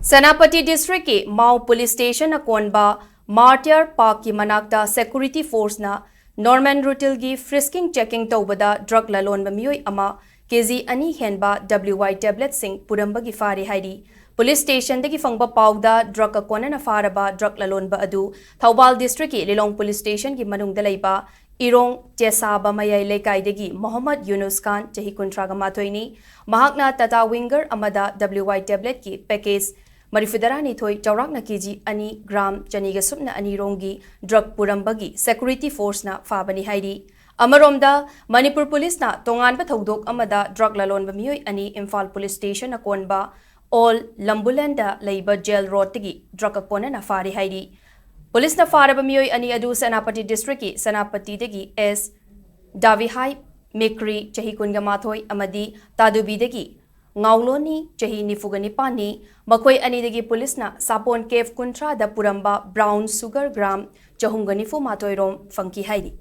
Senapati District ki Meeoi Police Station akonba Martyr Park ki manakta Security Force na Norman Rutil gi frisking checking tawbada drug Lalonba Meeoi ama KG ani Henba WY tablet sing puramba gi Phare haidi Police Station dagi fangba pawda drug Konana faraba drug Lalonba adu Thoubal District ki Lilong Police Station ki manungda leiba Irong Jesaba Mayai Lekaidagi Mohammad Yunus Khan chahi kuntraga mathoini mahakna Tata Winger amada WY tablet ki package Marifudarani thoi chaurakna kg ani gram chaniga supna ani rongi drug purambagi security force na fabani hairi amaromda Manipur police na tongan ba thodok amada drug lalonba Meeoi ani Imphal police station akonba all Lambulanda leiba jail road tigi drug akona na Phare hairi police na faraba Meeoi ani adu Senapati district ki Senapati dagi S Davihai Mikri chahi kunga mathoi amadi Tadubidagi Ngauloni chahi nifugani pani makoi anidagi police na sapon cave kuntra da puramba brown sugar gram chahungani fu matoi rom funky haidi